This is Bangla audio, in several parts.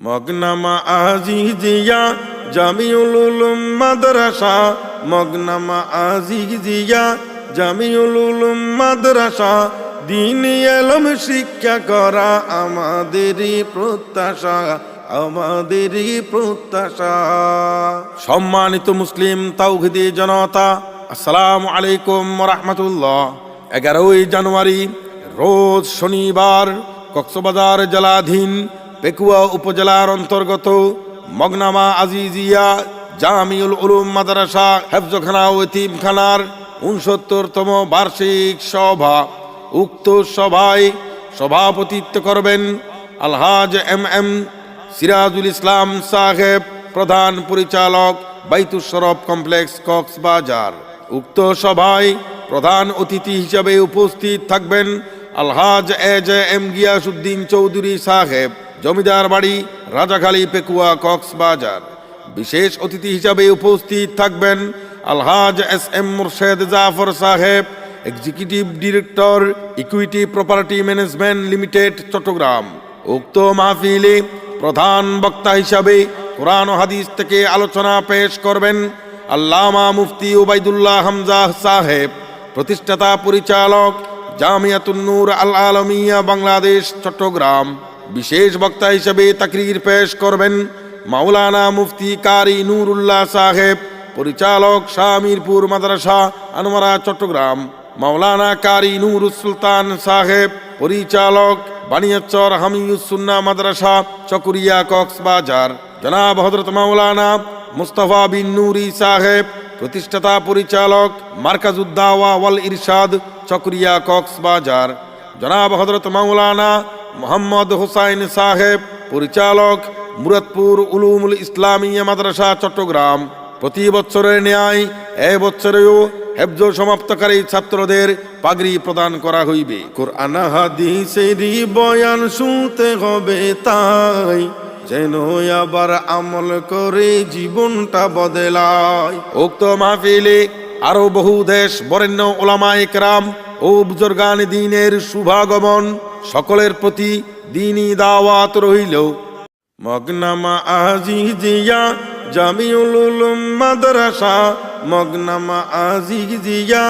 মগনামা আজিজিয়া জামিউল উলুম মাদ্রাসা, মগনামা আজিজিয়া জামিউল উলুম মাদ্রাসা, দ্বীনি ইলম শিক্ষা করা আমাদেরই প্রত্যাশা, আমাদেরই প্রত্যাশা। সম্মানিত মুসলিম তাওহীদি জনতা, আসসালামু আলাইকুম ওয়া রাহমাতুল্লাহ। 11ই জানুয়ারি রোজ শনিবার কক্সবাজার জেলাধীন পেকুয়া উপজেলার অন্তর্গত মগনামা আজিজিয়া জামিউল উলুম মাদ্রাসা হেফজখানা ও এতিমখানার 69তম বার্ষিক সভা। উক্ত সভায় সভাপতিত্ব করবেন আলহাজ এম সিরাজুল ইসলাম সাহেব, প্রধান পরিচালক বাইতুশ শরফ কমপ্লেক্স কক্সবাজার। উক্ত সভায় প্রধান অতিথি হিসেবে উপস্থিত থাকবেন আলহাজ এম গিয়াসউদ্দিন চৌধুরী সাহেব, জমিদার বাড়ি রাজাখালী পেকুয়া কক্সবাজার। বিশেষ অতিথি হিসাবে উপস্থিত থাকবেন আলহাজ এম মুর্শেদ জাফর সাহেব, executive director equity property management limited Chattogram. উক্ত মাহফিলে প্রধান বক্তা হিসাবে কোরআন ও হাদিস থেকে আলোচনা পেশ করবেন আল্লামা মুফতি ওবায়দুল্লাহ হামজা সাহেব, প্রতিষ্ঠাতা পরিচালক জামিয়াতুন নূর আল আলমিয়া বাংলাদেশ চট্টগ্রাম। বিশেষ বক্তা হিসেবে তাকরীর পেশ করবেন মাওলানা মুফতি কারি নুরুল্লাহ সাহেব, পরিচালক শামিরপুর মাদ্রাসা আনোয়ারা চট্টগ্রাম। মাওলানা কারি নুরুস সুলতান সাহেব, পরিচালক বানিয়াচর হামিউস সুন্নাহ মাদ্রাসা চকুরিয়া কক্সবাজার। জনাব হযরত মাওলানা মুস্তাফা বিন নুরি সাহেব, প্রতিষ্ঠাতা পরিচালক মারকাজুদ দাওয়া ওয়াল ইরশাদ চকুরিয়া কক্সবাজার। জনাব হযরত মাওলানা মোহাম্মদ হোসাইন সাহেব, পরিচালক মুরাদপুর উলুমুল ইসলামিয়া মাদ্রাসা চট্টগ্রাম। প্রতি বছরের ন্যায় এ বছরেও হেফজ সমাপ্তকারী ছাত্রদের পাগড়ি প্রদান করা হইবে। কোরআন হাদিসের বয়ান শুনতে হবে তাই, যেন আবার আমল করে জীবনটা বদলায়। উক্ত মাহফিলে আরো বহু দেশ বরেণ্য উলামায়ে কেরাম ও বুজুর্গান দ্বীনের শুভাগমন। সকলের প্রতি দ্বীনি দাওয়াত রইল। মগনামা আজিজিয়া জামিউল উলুম মাদ্রাসা, মগনামা আজিজিয়া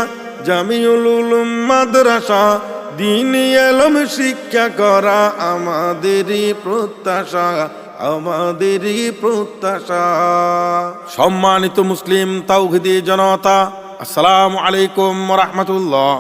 জামিউল উলুম মাদ্রাসা, দ্বীনি ইলম শিক্ষা করা আমাদেরই প্রত্যাশা, আমাদেরই প্রত্যাশা। সম্মানিত মুসলিম তাওহীদি জনতা, আসসালামু আলাইকুম ওয়া রাহমাতুল্লাহ।